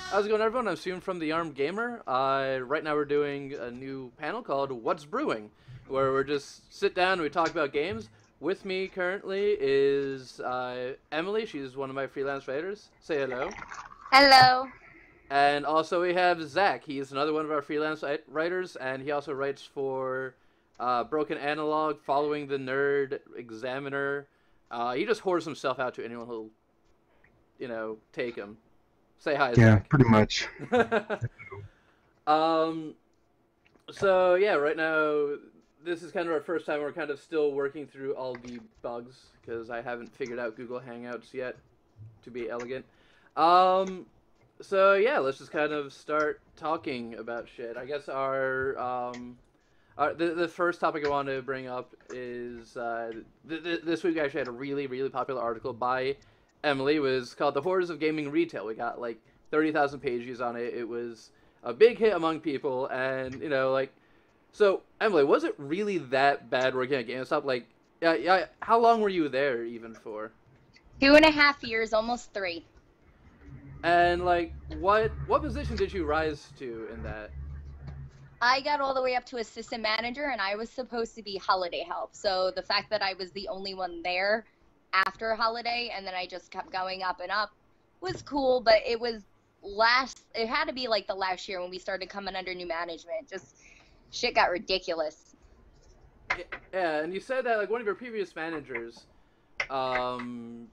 How's it going, everyone? I'm Steven from The Armed Gamer. Right now we're doing a new panel called What's Brewing, where we're just sit down and we talk about games. With me currently is Emily. She's one of my freelance writers. Say hello. Hello. And also we have Zach. He's another one of our freelance writers, and he also writes for Broken Analog, Following the Nerd, Examiner. He just whores himself out to anyone who'll, take him. Say hi, Yeah, Zach. pretty much. um, so yeah, right now this is kind of our first time. We're kind of still working through all the bugs because I haven't figured out Google Hangouts yet, to be elegant. Um, so yeah, let's just kind of start talking about shit. I guess the first topic I want to bring up is this week we actually had a really popular article by Emily. It was called "The Horrors of Gaming Retail." We got like 30,000 page views on it. It was a big hit among people, and so Emily, was it really that bad working at GameStop? Like, yeah, how long were you there even for? 2.5 years, almost 3. And like, what position did you rise to in that? I got all the way up to assistant manager, and I was supposed to be holiday help. So the fact that I was the only one there after holiday, and then I just kept going up and up, was cool. But it had to be like the last year when we started coming under new management. Just shit got ridiculous. Yeah, and you said that like one of your previous managers, um,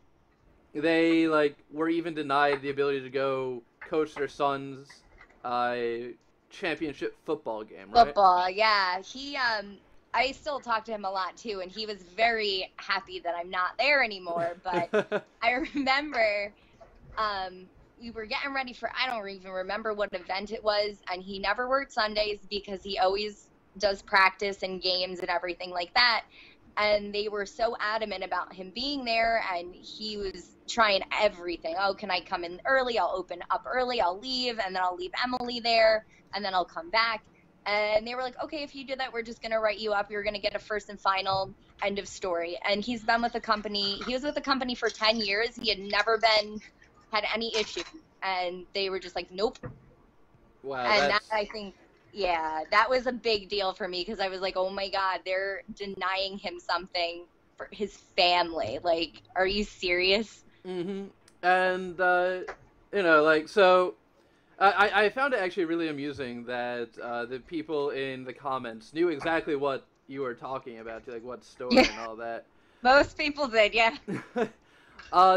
they like were even denied the ability to go coach their son's uh, championship football game, right? Football, yeah. I still talk to him a lot too, and he was very happy that I'm not there anymore. But I remember, we were getting ready for, I don't even remember what event it was, and he never worked Sundays because he always does practice and games and everything like that. And they were so adamant about him being there, and he was trying everything. Oh, can I come in early? I'll open up early, I'll leave, and then I'll leave Emily there, and then I'll come back. And they were like, okay, if you do that, we're just going to write you up. You're going to get a first and final, end of story. And he was with the company for 10 years. He had never had any issues. And they were just like, nope. Wow, and that, I think, yeah, that was a big deal for me because I was like, oh my God, they're denying him something for his family. Like, are you serious? Mm-hmm. And so I found it actually really amusing that the people in the comments knew exactly what you were talking about, like what story and all that. Most people did, yeah.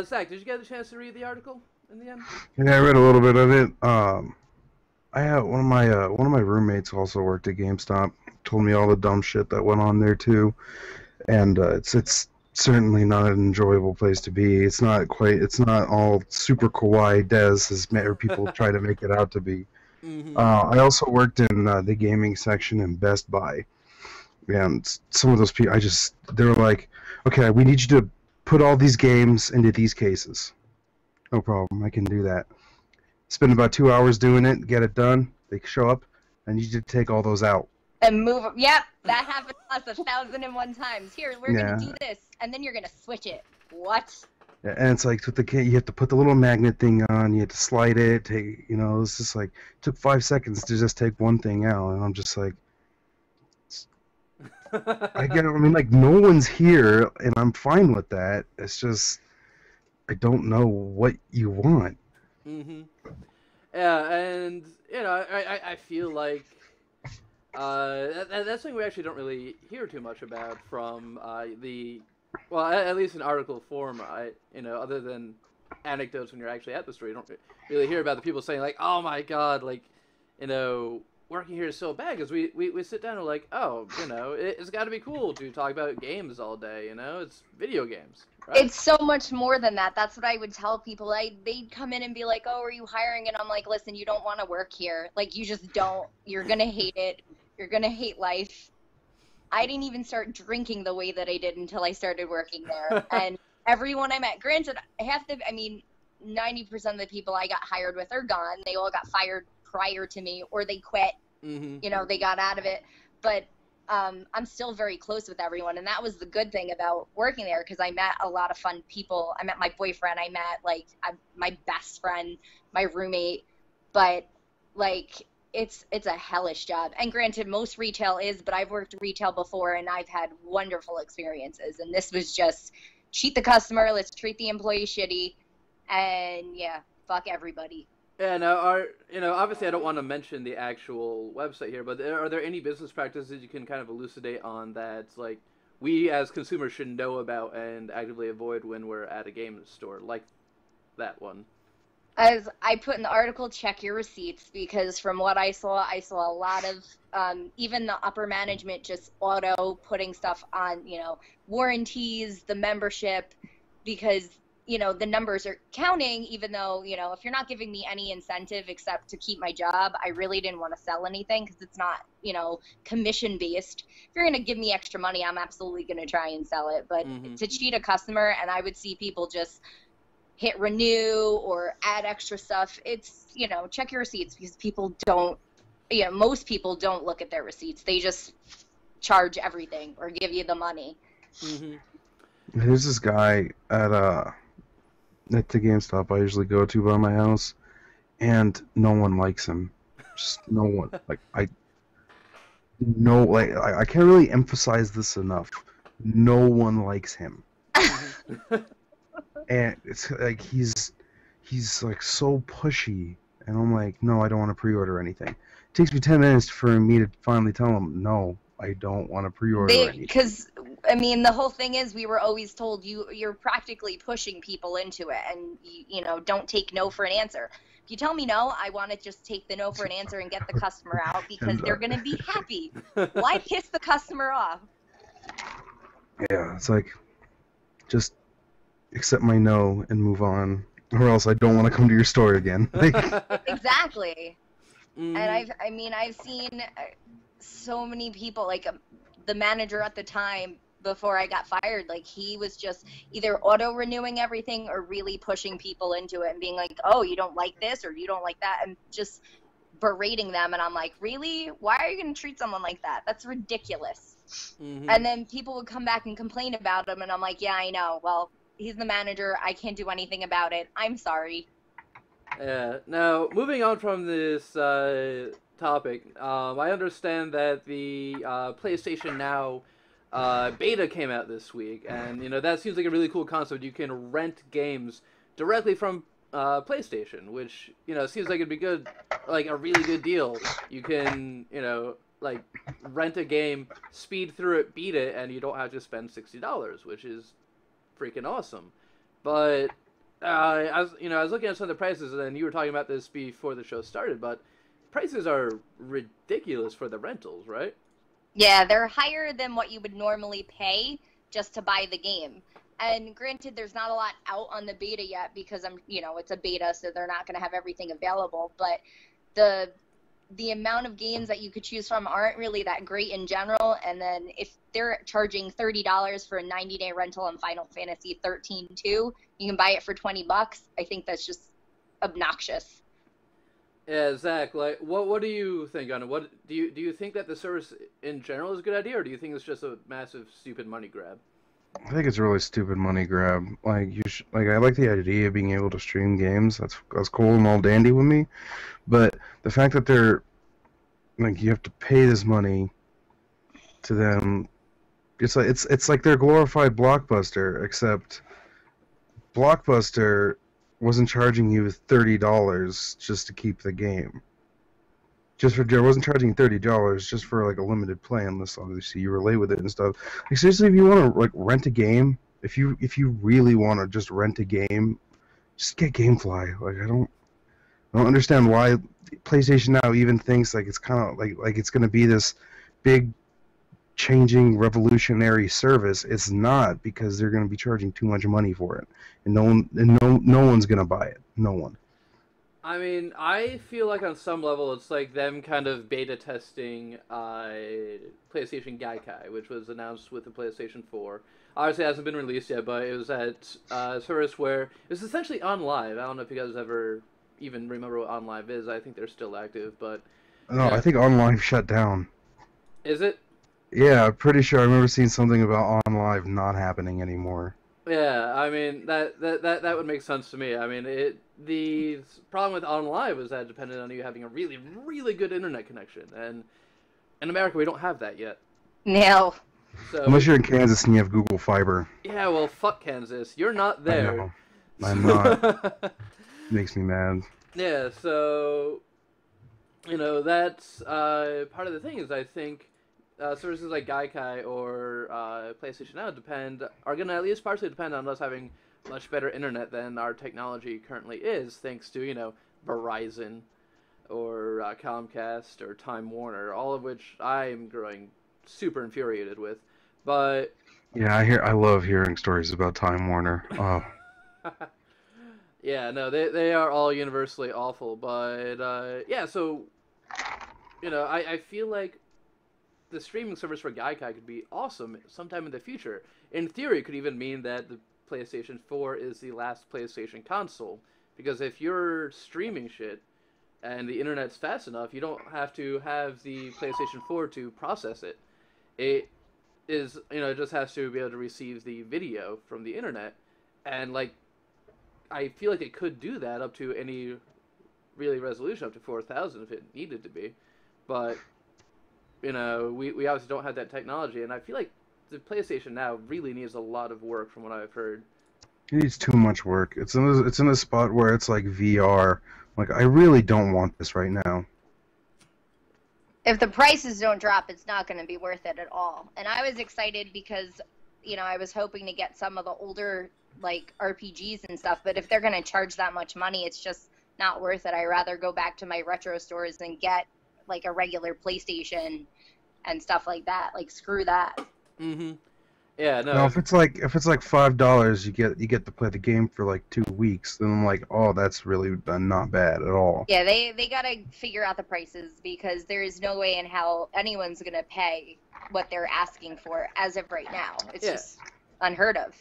Zach, did you get a chance to read the article in the end? Yeah, I read a little bit of it. I had one of my roommates also worked at GameStop. Told me all the dumb shit that went on there too, and it's certainly not an enjoyable place to be. It's not all super kawaii des as people try to make it out to be. Mm-hmm. I also worked in the gaming section in Best Buy, and some of those people, they were like, okay, we need you to put all these games into these cases. No problem, I can do that. Spend about 2 hours doing it, get it done. They show up, and you just take all those out. And move. Yep, that happened to us 1,001 times. Here, we're gonna do this, and then you're gonna switch it. What? Yeah, and it's like with the kit, you have to put the little magnet thing on. You have to slide it. It's just like it took 5 seconds to just take one thing out, and I'm just like, I mean, like no one's here, and I'm fine with that. It's just I don't know what you want. Mm-hmm. Yeah, and I feel like that's something we actually don't really hear too much about from at least in article form. Other than anecdotes when you're actually at the store, you don't really hear about the people saying like, "Oh my God, like, working here is so bad," because we sit down and we're like, oh, it's got to be cool to talk about games all day. It's video games. Right? It's so much more than that. That's what I would tell people. They'd come in and be like, oh, are you hiring? And I'm like, listen, you don't want to work here. Like, you just don't. You're going to hate it. You're going to hate life. I didn't even start drinking the way that I did until I started working there. And everyone I met, granted, 90% of the people I got hired with are gone. They all got fired prior to me, or they quit. Mm-hmm. They got out of it. But I'm still very close with everyone, and that was the good thing about working there, because I met a lot of fun people. I met my boyfriend, I met my best friend, my roommate, but like it's a hellish job. And granted, most retail is, but I've worked retail before and I've had wonderful experiences. And this was just cheat the customer, let's treat the employee shitty, and yeah, fuck everybody. Yeah, now, obviously I don't want to mention the actual website here, but are there any business practices you can kind of elucidate on that, like, we as consumers should know about and actively avoid when we're at a game store, like that one? As I put in the article, check your receipts, because from what I saw a lot of, even the upper management just auto putting stuff on, warranties, the membership, because the numbers are counting, even though, if you're not giving me any incentive except to keep my job, I really didn't want to sell anything because it's not, commission based. If you're going to give me extra money, I'm absolutely going to try and sell it. But to cheat a customer, and I would see people just hit renew or add extra stuff, it's, check your receipts, because people don't, most people don't look at their receipts. They just charge everything or give you the money. There's this guy at the GameStop I usually go to by my house, and no one likes him. Just no one. I can't really emphasize this enough. No one likes him. And it's like he's like so pushy, and I'm like, no, I don't want to pre-order anything. It takes me 10 minutes for me to finally tell him, no, I don't want to pre-order anything. Because, I mean, the whole thing is we were always told you're practically pushing people into it, and, don't take no for an answer. If you tell me no, I want to just take the no for an answer and get the customer out, because they're going to be happy. Why piss the customer off? Yeah, it's like, just accept my no and move on, or else I don't want to come to your store again. Exactly. And I've seen so many people, like the manager at the time before I got fired, like he was just either auto renewing everything or really pushing people into it and being like, oh, you don't like this or you don't like that, and just berating them. And I'm like, really? Why are you going to treat someone like that? That's ridiculous. And then people would come back and complain about him, and I'm like, yeah, I know. Well, he's the manager. I can't do anything about it. I'm sorry. Yeah. Now, moving on from this topic, I understand that the PlayStation Now beta came out this week, and that seems like a really cool concept. You can rent games directly from PlayStation, which seems like it'd be good, like a really good deal. You can like rent a game, speed through it, beat it, and you don't have to spend $60, which is freaking awesome. But I was looking at some of the prices, and you were talking about this before the show started, but prices are ridiculous for the rentals, right? Yeah, they're higher than what you would normally pay just to buy the game. And granted, there's not a lot out on the beta yet, because it's a beta, so they're not going to have everything available. But the amount of games that you could choose from aren't really that great in general. And then if they're charging $30 for a 90-day rental on Final Fantasy 13 too, you can buy it for $20. I think that's just obnoxious. Yeah, Zach, like, what do you think on it? What do you think that the service in general is a good idea, or do you think it's just a massive stupid money grab? I think it's a really stupid money grab. Like I like the idea of being able to stream games. That's cool and all dandy with me, but the fact that they're like you have to pay this money to them, it's like their glorified Blockbuster, except Blockbuster wasn't charging you $30 just to keep the game. It wasn't charging $30 just for like a limited play, unless obviously you were late with it and stuff. Like seriously, if you want to like rent a game, if you really want to just rent a game, just get GameFly. Like I don't understand why PlayStation Now even thinks like it's kind of like it's gonna be this big changing revolutionary service. It's not, because they're gonna be charging too much money for it, and no one's gonna buy it. No one. I mean, I feel like on some level it's like them kind of beta testing PlayStation Gaikai, which was announced with the PlayStation 4. Obviously it hasn't been released yet, but it was at a service where it was essentially OnLive. I don't know if you guys ever even remember what OnLive is. I think they're still active, but... No, yeah. I think OnLive shut down. Is it? Yeah, I'm pretty sure I remember seeing something about OnLive not happening anymore. Yeah, I mean that would make sense to me. I mean, the problem with online was that it depended on you having a really really good internet connection, and in America we don't have that yet. No. So Unless you're in Kansas and you have Google Fiber. yeah, well, fuck Kansas, you're not I there. know. I'm not. Makes me mad. Yeah, so that's part of the thing is I think services like Gaikai or PlayStation Now are going to at least partially depend on us having much better internet than our technology currently is, thanks to Verizon or Comcast or Time Warner, all of which I'm growing super infuriated with. But Yeah, I love hearing stories about Time Warner. Oh, yeah, no, they are all universally awful. But yeah, so I feel like the streaming service for Gaikai could be awesome sometime in the future. In theory, it could even mean that the PlayStation 4 is the last PlayStation console. Because if you're streaming shit and the internet's fast enough, you don't have to have the PlayStation 4 to process it. It is, it just has to be able to receive the video from the internet. And, like, I feel like it could do that up to any really resolution, up to 4,000 if it needed to be. But we obviously don't have that technology, and I feel like the PlayStation Now really needs a lot of work from what I've heard. it needs too much work. It's in a spot where it's like VR. Like, I really don't want this right now. If the prices don't drop, it's not going to be worth it at all. And I was excited because, I was hoping to get some of the older, like, RPGs and stuff. But if they're going to charge that much money, it's just not worth it. I'd rather go back to my retro stores and get, like, a regular PlayStation and stuff like that. Like, screw that. Mm-hmm. Yeah, no. Now, if it's like $5, you get to play the game for like 2 weeks. Then I'm like, oh, that's really not bad at all. Yeah, they gotta figure out the prices because there is no way in hell anyone's gonna pay what they're asking for as of right now. It's just unheard of.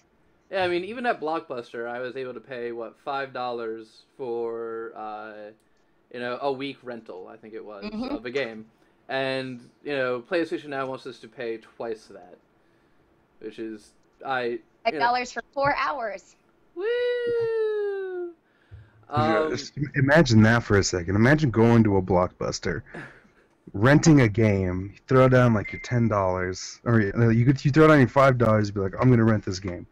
Yeah, I mean, even at Blockbuster, I was able to pay $5 for a week rental. I think it was of a game, and PlayStation Now wants us to pay twice that. Which is $5 for 4 hours. Woo! Imagine that for a second. Imagine going to a Blockbuster, renting a game, you throw down like your $10, or you throw down your $5, be like, I'm gonna rent this game,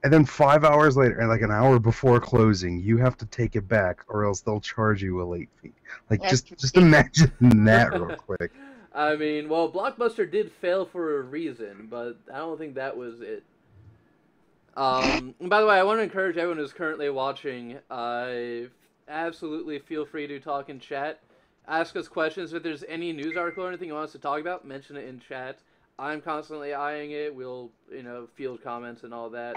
and then 5 hours later, and like an hour before closing, you have to take it back, or else they'll charge you a late fee. Like just imagine that real quick. I mean, well, Blockbuster did fail for a reason, but I don't think that was it. And by the way, I want to encourage everyone who's currently watching, absolutely feel free to talk in chat. Ask us questions. If there's any news article or anything you want us to talk about, mention it in chat. I'm constantly eyeing it. We'll, field comments and all that.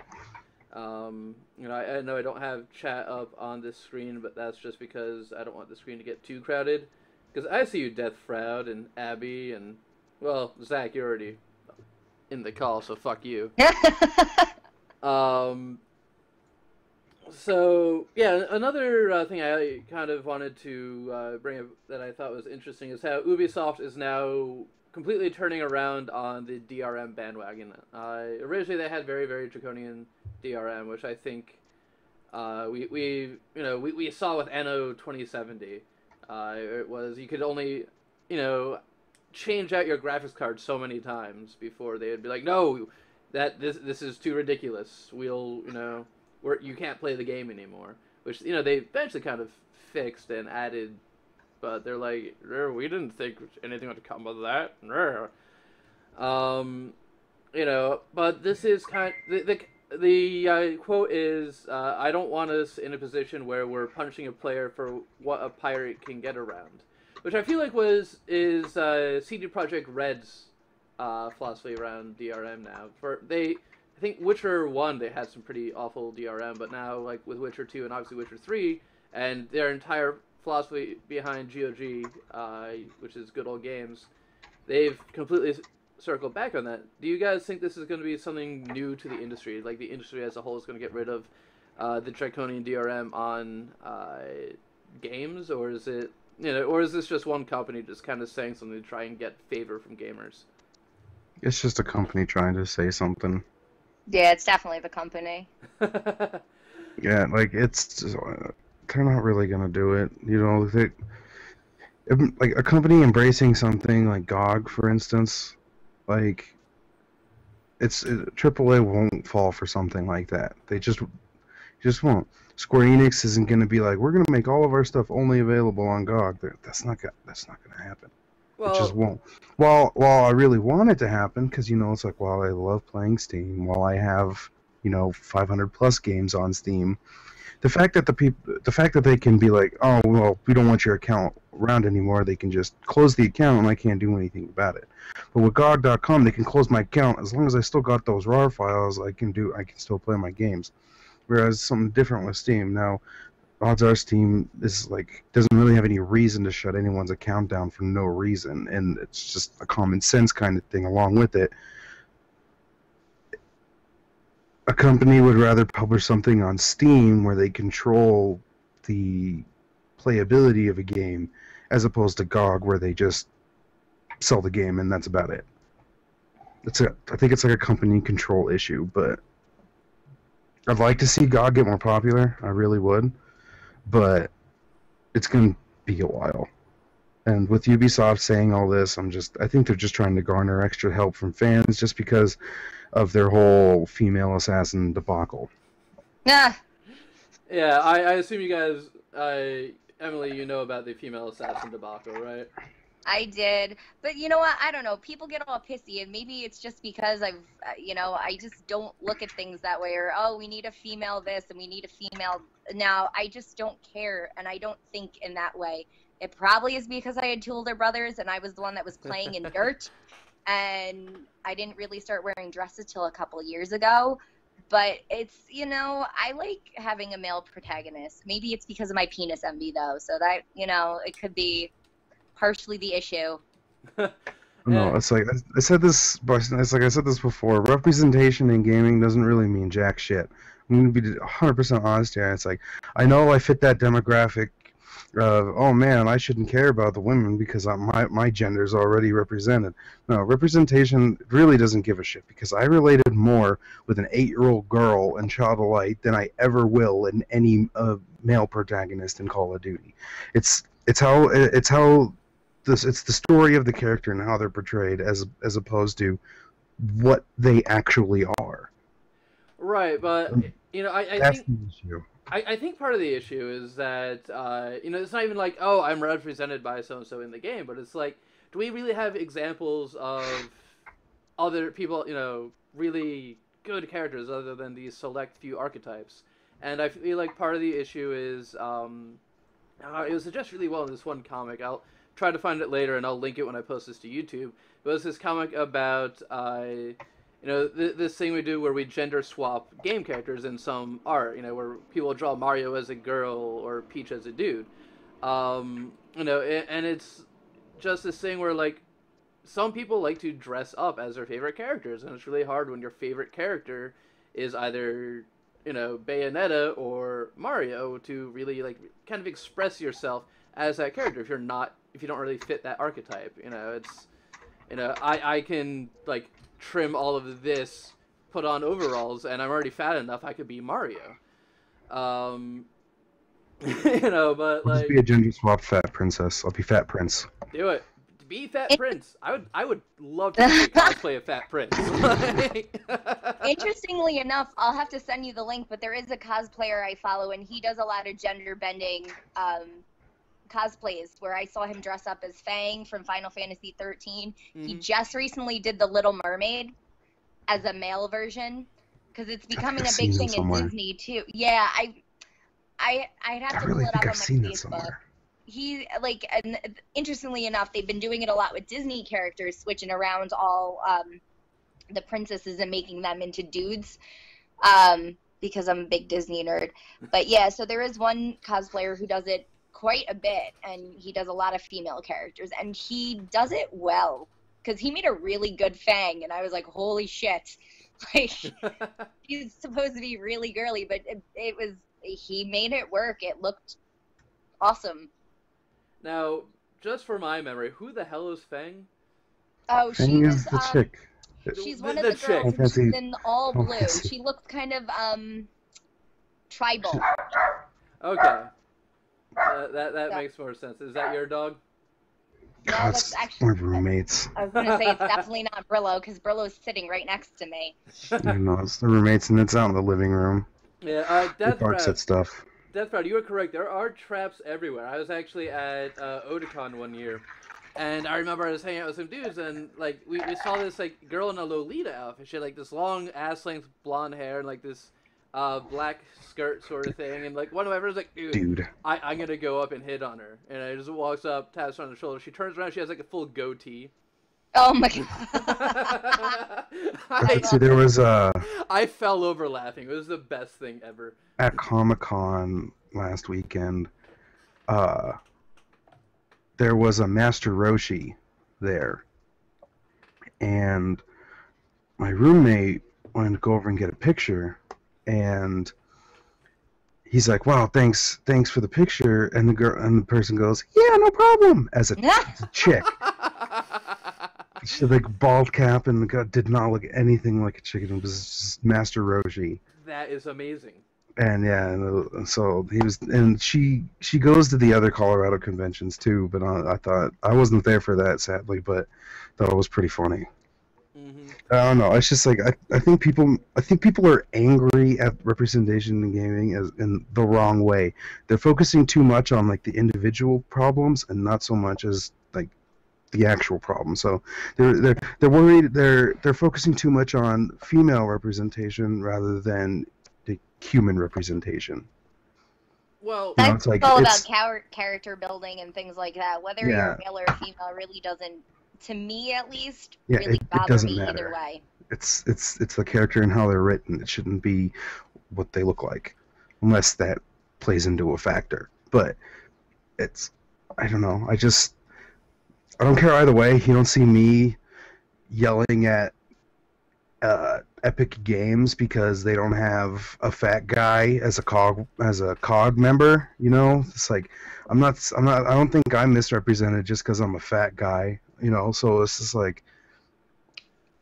I know I don't have chat up on this screen, but that's just because I don't want the screen to get too crowded. Because I see you, Death Froud, and Abby, and, well, Zach, you're already in the call, so fuck you. So, yeah, another thing I kind of wanted to bring up that I thought was interesting is how Ubisoft is now completely turning around on the DRM bandwagon. Originally, they had very, very draconian DRM, which I think we saw with Anno 2070. It was you could only, change out your graphics card so many times before they would be like, no, this is too ridiculous. You can't play the game anymore. Which they eventually kind of fixed and added, but they're like, we didn't think anything would come of that. But this is kind of, the quote is, I don't want us in a position where we're punishing a player for what a pirate can get around. Which I feel like is CD Projekt Red's philosophy around DRM now. I think Witcher 1, they had some pretty awful DRM, but now, like, with Witcher 2 and obviously Witcher 3, and their entire philosophy behind GOG, which is Good Old Games, they've completely circle back on that. Do you guys think this is going to be something new to the industry? Like the industry as a whole is going to get rid of the draconian DRM on games, or is it, or is this just one company just kind of saying something to try and get favor from gamers? It's just a company trying to say something. Yeah, it's definitely the company. Yeah, like it's just, they're not really gonna do it. You know, like a company embracing something like GOG, for instance, like AAA won't fall for something like that. They just won't. Square Enix isn't gonna be like, we're gonna make all of our stuff only available on GOG. That's not gonna happen. It just Well, won't. While I really want it to happen, because it's like, while I love playing Steam, while I have 500 plus games on Steam, the fact that they can be like, oh well, we don't want your account around anymore, they can just close the account and I can't do anything about it. But with GOG.com, they can close my account as long as I still got those RAR files. I can still play my games. Whereas something different with Steam now. Odds are Steam is like doesn't really have any reason to shut anyone's account down for no reason, and it's just a common sense kind of thing. Along with it, a company would rather publish something on Steam where they control the playability of a game, as opposed to GOG where they just sell the game and that's about it. I think it's like a company control issue, but I'd like to see GOG get more popular. I really would, but it's going to be a while. And with Ubisoft saying all this, I think they're just trying to garner extra help from fans just because of their whole female assassin debacle. Yeah. yeah, I assume you guys, Emily, you know about the female assassin debacle, right? I did, but you know what? I don't know. People get all pissy, and maybe it's just because I just don't look at things that way. Or, oh, we need a female this, and we need a female now. I just don't care, and I don't think in that way. It probably is because I had two older brothers, and I was the one that was playing in dirt, and I didn't really start wearing dresses till a couple years ago. But it's, I like having a male protagonist. Maybe it's because of my penis envy, though. So that, it could be partially the issue. No, it's like I said this. It's like I said this before. Representation in gaming doesn't really mean jack shit. I'm gonna be 100% honest here. It's like I know I fit that demographic. Oh man, I shouldn't care about the women because my gender's already represented. No, representation really doesn't give a shit because I related more with an 8-year-old girl in Child of Light than I ever will in any male protagonist in Call of Duty. It's how it's the story of the character and how they're portrayed as opposed to what they actually are. Right, but I That's think the issue. I think part of the issue is that it's not even like, oh, I'm represented by so and so in the game, but it's like, do we really have examples of other people, really good characters other than these select few archetypes? And I feel like part of the issue is it was addressed really well in this one comic. I'll try to find it later and I'll link it when I post this to YouTube. It was this comic about this thing we do where we gender swap game characters in some art, where people draw Mario as a girl or Peach as a dude. And it's just this thing where, like, some people like to dress up as their favorite characters, and it's really hard when your favorite character is either, Bayonetta or Mario to really, like, kind of express yourself as that character if you don't really fit that archetype. I can, like, trim all of this, put on overalls, and I'm already fat enough I could be Mario. But I'll like, just be a gender swap fat princess. I'll be Fat Prince. do it. Be Fat Prince. I would love to see a cosplay of Fat Prince. Interestingly enough, I'll have to send you the link, but there is a cosplayer I follow, and he does a lot of gender bending cosplays where I saw him dress up as Fang from Final Fantasy 13. Mm-hmm. He just recently did the Little Mermaid as a male version because it's becoming a big thing in Disney too. Yeah, I'd have to pull it up on my Facebook. He and interestingly enough, they've been doing it a lot with Disney characters, switching around all the princesses and making them into dudes. Because I'm a big Disney nerd. But yeah, so there is one cosplayer who does it quite a bit, and he does a lot of female characters, and he does it well because he made a really good Fang, and I was like, holy shit. Like, he's supposed to be really girly, but he made it work. It looked awesome. Now, just for my memory, who the hell is Fang? Oh, Fang is the chick. She's one of the chick. girls, and she's in all Oh, blue. fancy. She looks kind of tribal. Okay. That makes more sense. Is that your dog? No, God, that's it's actually. my roommates. I was gonna say it's definitely not Brillo, because Brillo's sitting right next to me. I know, it's the roommates, and it's out in the living room. Yeah, He barks at stuff. Deathbrad, you are correct. There are traps everywhere. I was actually at Otakon one year, and I remember I was hanging out with some dudes, and like we saw this like girl in a Lolita outfit. She had like this long ass length blonde hair and like this black skirt sort of thing. And like one of my friends was like, dude. I'm gonna go up and hit on her. And I just walks up, taps her on the shoulder. She turns around. She has like a full goatee. Oh my god. See, there was I fell over laughing. It was the best thing ever. At Comic-Con last weekend, there was a Master Roshi there, and my roommate wanted to go over and get a picture, and he's like, "Wow, thanks for the picture," and the person goes, "Yeah, no problem," as a chick. She had like bald cap and did not look anything like a chicken. It was just Master Roshi. That is amazing. And yeah, and so he was, and she goes to the other Colorado conventions too. But I thought I wasn't there for that, sadly, but thought it was pretty funny. Mm-hmm. I don't know. It's just like I think people are angry at representation in gaming as in the wrong way. They're focusing too much on like the individual problems and not so much as like the actual problem. So they're worried. They're focusing too much on female representation rather than the human representation. Well, that's it's like, all about character building and things like that. Whether Yeah. you're male or female really doesn't, to me at least, Yeah, really it bother doesn't me matter. either way. It's the character and how they're written. It shouldn't be what they look like, unless that plays into a factor. But I don't know. I don't care either way. You don't see me yelling at Epic Games because they don't have a fat guy as a COG member. You know, it's like I don't think I'm misrepresented just because I'm a fat guy. You know, so it's just like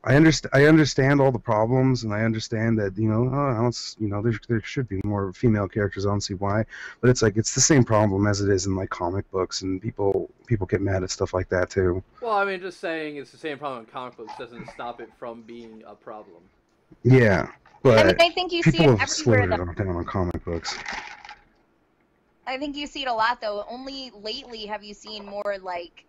I understand all the problems, and I understand that there should be more female characters. I don't see why, but it's like it's the same problem as it is in like comic books, and people get mad at stuff like that too. Well, I mean, just saying it's the same problem in comic books doesn't stop it from being a problem. Yeah, but I mean, I think you see people it have everywhere. slowed it down on comic books. I think you see it a lot, though. Only lately have you seen more like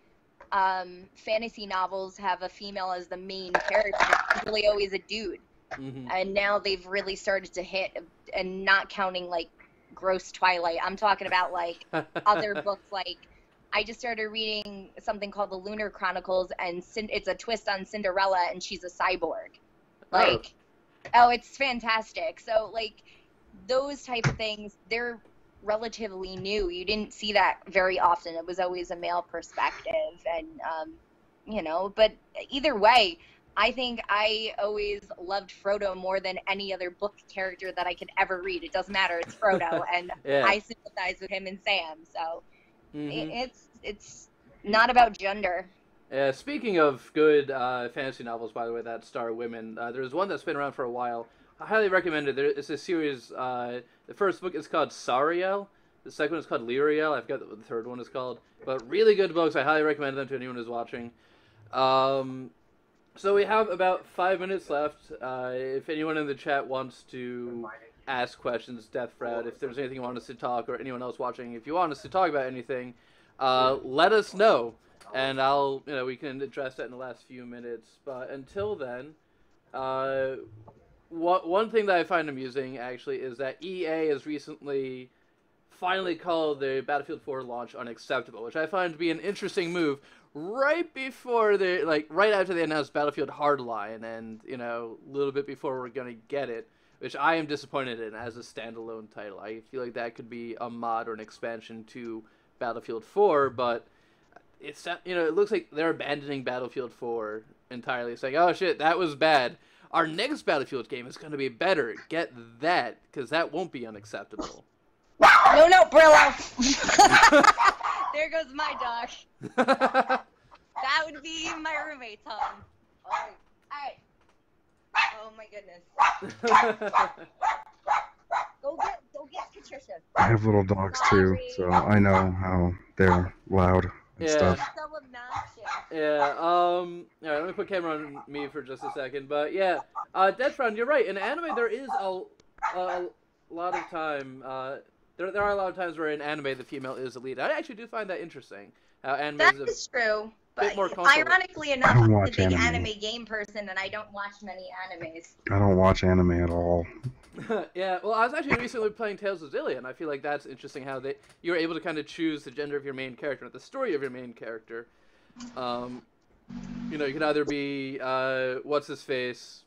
fantasy novels have a female as the main character. It's usually always a dude. Mm-hmm. And now they've really started to hit, and not counting like gross Twilight. I'm talking about like other books. Like I just started reading something called The Lunar Chronicles, and it's a twist on Cinderella, and she's a cyborg. Like, oh, it's fantastic. So like those type of things, they're relatively new. You didn't see that very often. It was always a male perspective, and but either way, I think I always loved Frodo more than any other book character that I could ever read. It doesn't matter, it's Frodo, and Yeah. I sympathize with him and Sam, so Mm-hmm. it's not about gender. Speaking of good fantasy novels, by the way, that star women, there's one that's been around for a while. I highly recommend it. It's a series. The first book is called Sariel. The second one is called Lyriel. I forgot what the third one is called. But really good books. I highly recommend them to anyone who's watching. So we have about 5 minutes left. If anyone in the chat wants to ask questions, Deathfred, if there's anything you want us to talk, or anyone else watching, if you want us to talk about anything, let us know. And we can address that in the last few minutes. But until then, one thing that I find amusing, actually, is that EA has recently finally called the Battlefield 4 launch unacceptable, which I find to be an interesting move right after they announced Battlefield Hardline, and, a little bit before we're going to get it, which I am disappointed in as a standalone title. I feel like that could be a mod or an expansion to Battlefield 4, but it looks like they're abandoning Battlefield 4 entirely, saying, oh shit, that was bad. Our next Battlefield game is going to be better. Get that, because that won't be unacceptable. No, Brillo! There goes my dog. That would be my roommate's home. Alright. Oh my goodness. Go get Patricia. I have little dogs too, so I know how they're loud and stuff. So obnoxious. Yeah, alright, let me put camera on me for just a second, but yeah, Deathfrown, you're right, in anime there is a lot of time, there are a lot of times where in anime the female is the lead. I actually do find that interesting, how anime That is is true, but more comfortable. ironically I enough, don't I'm a watch big anime. anime game person, and I don't watch many animes. I don't watch anime at all. Yeah, well, I was actually recently playing Tales of Xillia, and I feel like that's interesting how you were able to kind of choose the gender of your main character, the story of your main character. You know, you could either be, what's his face,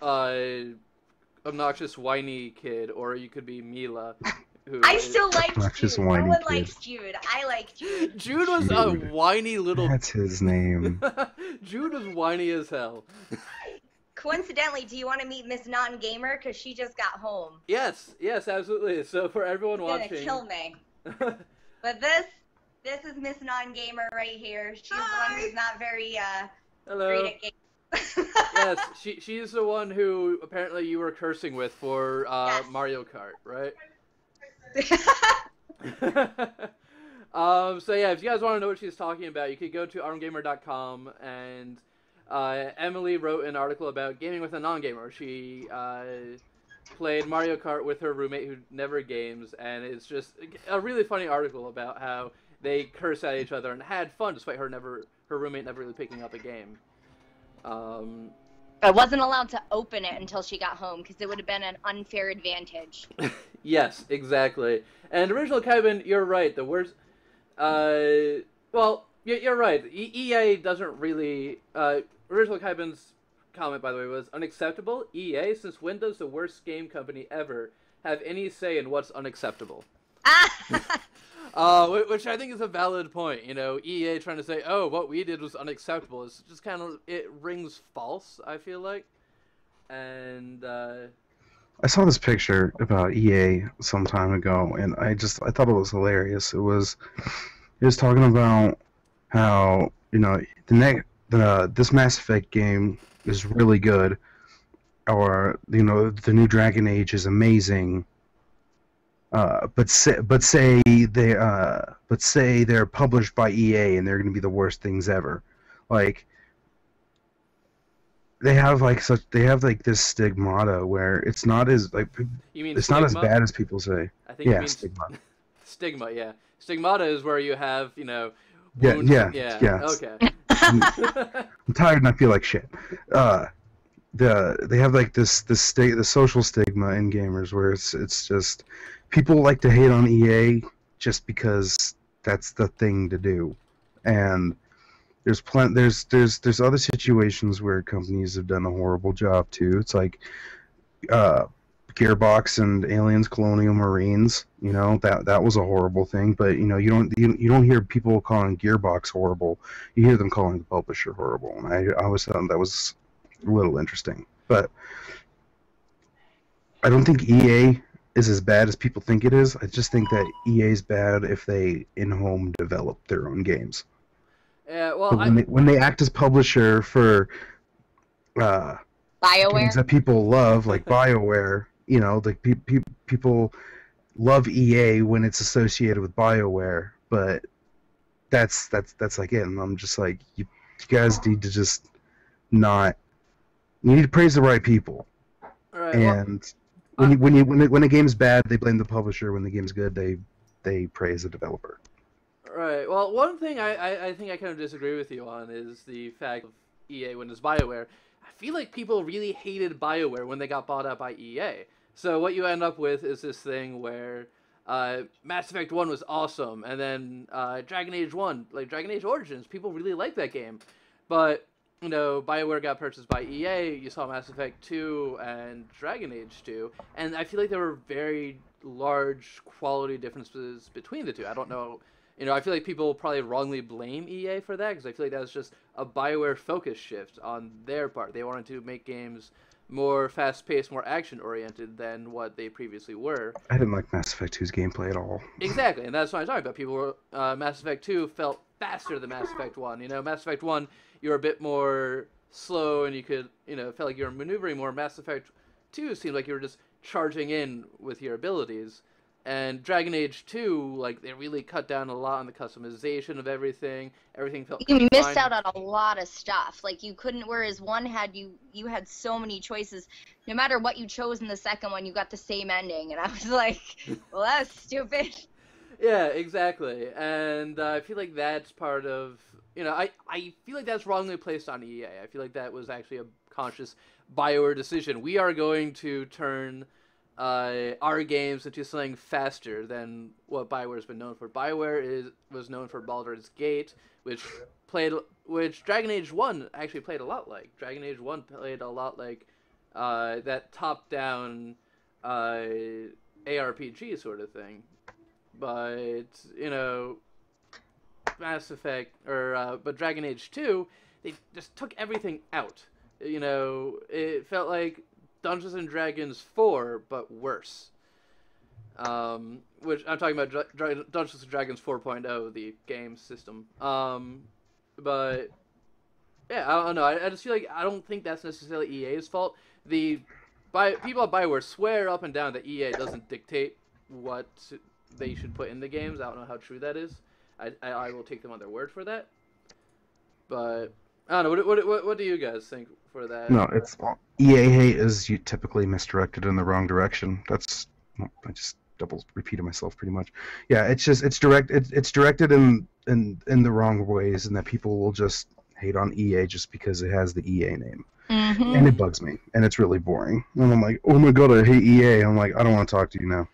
obnoxious whiny kid, or you could be Mila. I still like Obnoxious Jude. No whiny one kid. likes Jude. I like Jude. Jude was a whiny little... That's his name. Jude was whiny as hell. Coincidentally, do you want to meet Miss Non-Gamer? Because she just got home. Yes, absolutely. So for everyone She's watching... gonna kill me. But this is Miss Non-Gamer right here. She's the one who's not very, Hello. great at games. Yes, she's the one who apparently you were cursing with for Yes. Mario Kart, right? So yeah, if you guys want to know what she's talking about, you could go to armgamer.com, and Emily wrote an article about gaming with a non-gamer. She played Mario Kart with her roommate who never games, and it's just a really funny article about how they curse at each other and had fun despite her roommate never really picking up a game. I wasn't allowed to open it until she got home because it would have been an unfair advantage. Yes, exactly. And Original Kaiban, you're right. The worst... well, you're right. EA doesn't really... Original Kaiban's comment, by the way, was unacceptable. EA, since when does the worst game company ever have any say in what's unacceptable? Which I think is a valid point. You know, EA trying to say, oh, what we did was unacceptable. It's just kind of... It rings false, I feel like. And... I saw this picture about EA some time ago, and I thought it was hilarious. It was talking about how, you know, this Mass Effect game is really good, or, you know, the new Dragon Age is amazing. But say they're published by EA and they're going to be the worst things ever, like. They have this stigmata where it's not as like You mean it's stigma? not as bad as people say. I think you mean stigma. Stigma, yeah. Stigmata is where you have, you know, Yeah, wounds. yeah. Okay. I'm tired and I feel like shit. They have like the social stigma in gamers where it's just people like to hate on EA just because that's the thing to do, and there's other situations where companies have done a horrible job too. It's like Gearbox and Aliens Colonial Marines. You know, that was a horrible thing, but you know, you don't hear people calling Gearbox horrible. You hear them calling the publisher horrible, and I always thought that was a little interesting. But I don't think EA is as bad as people think it is. I just think that EA is bad if they in-home develop their own games. Yeah, well, when they act as publisher for BioWare? games that people love, like BioWare, you know, like people love EA when it's associated with BioWare, but that's like it. And I'm just like, you guys need to just not. You need to praise the right people. right, And when a game's bad, they blame the publisher. When the game's good, they praise the developer. Right. Well, one thing I think I kind of disagree with you on is the fact of EA when it's BioWare. I feel like people really hated BioWare when they got bought out by EA. So what you end up with is this thing where Mass Effect 1 was awesome, and then Dragon Age 1, like Dragon Age Origins, people really liked that game. But, you know, BioWare got purchased by EA, you saw Mass Effect 2 and Dragon Age 2, and I feel like there were very large quality differences between the two. I don't know. You know, I feel like people probably wrongly blame EA for that, because I feel like that was just a BioWare focus shift on their part. They wanted to make games more fast-paced, more action-oriented than what they previously were. I didn't like Mass Effect 2's gameplay at all. Exactly, and that's what I'm talking about. People were, Mass Effect 2 felt faster than Mass Effect 1. You know, Mass Effect 1, you're a bit more slow, and you could, it felt like you were maneuvering more. Mass Effect 2 seemed like you were just charging in with your abilities. And Dragon Age 2, like, they really cut down a lot on the customization of everything. Everything felt You missed confined. out on a lot of stuff. Like, you couldn't, whereas one had you had so many choices. No matter what you chose in the second one, you got the same ending. And I was like, well, that's stupid. Yeah, exactly. And I feel like that's part of, I feel like that's wrongly placed on EA. I feel like that was actually a conscious BioWare decision. We are going to turn our games into something faster than what BioWare's been known for. BioWare was known for Baldur's Gate, which Dragon Age 1 actually played a lot like. Dragon Age 1 played a lot like that top-down ARPG sort of thing. But, Mass Effect, but Dragon Age 2, they just took everything out. It felt like Dungeons and Dragons 4, but worse. Which I'm talking about Dungeons and Dragons 4.0, the game system. But yeah, I don't know. I just feel like I don't think that's necessarily EA's fault. People at BioWare swear up and down that EA doesn't dictate what they should put in the games. I don't know how true that is. I will take them on their word for that. But I don't know. What do you guys think for that? No, it's EA hate is typically misdirected in the wrong direction. I just double repeated myself pretty much. Yeah, it's directed in the wrong ways, and that people will just hate on EA just because it has the EA name. Mm-hmm. And it bugs me, and it's really boring. And I'm like, oh my god, I hate EA. I'm like, I don't want to talk to you now.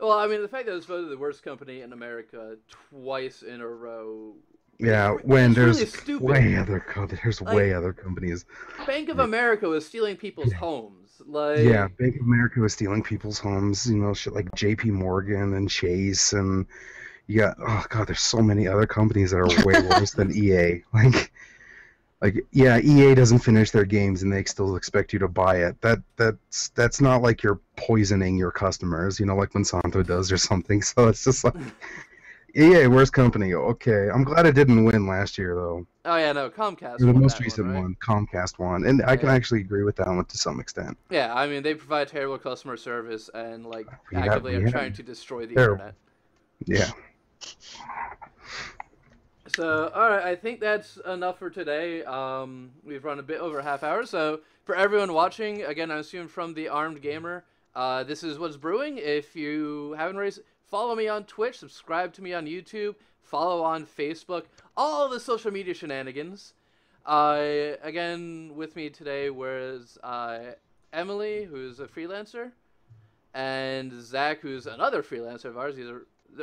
Well, I mean, the fact that it's voted the worst company in America twice in a row. Yeah, when there's really way other companies. Bank of America was stealing people's homes. Yeah, Bank of America was stealing people's homes. Shit like J.P. Morgan and Chase, and you got there's so many other companies that are way worse than EA. Yeah, EA doesn't finish their games and they still expect you to buy it. That's not like you're poisoning your customers, like Monsanto does or something. So it's just like, EA, worst company. Okay, I'm glad it didn't win last year though. Oh yeah, no, Comcast. The won most that recent one, right? Comcast won, and I can actually agree with that one to some extent. Yeah, I mean they provide terrible customer service and actively are trying to destroy the internet. Yeah. So, all right, I think that's enough for today. We've run a bit over a half hour. So, for everyone watching, again, I assume from the Armed Gamer, this is what's brewing. If you haven't already, follow me on Twitch, subscribe to me on YouTube, follow on Facebook, all the social media shenanigans. Again, with me today was Emily, who's a freelancer, and Zach, who's another freelancer of ours.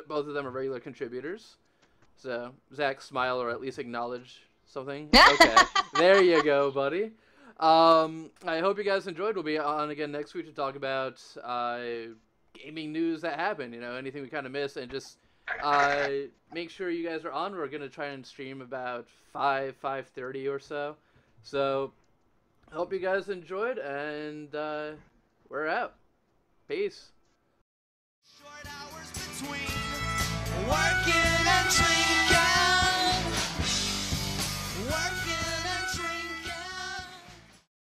Both of them are regular contributors. So, Zach, smile or at least acknowledge something. Okay, there you go, buddy. I hope you guys enjoyed. We'll be on again next week to talk about gaming news that happened, anything we kind of missed. And just make sure you guys are on. We're going to try and stream about 5:30 or so. So, hope you guys enjoyed, and we're out. Peace. Short hours between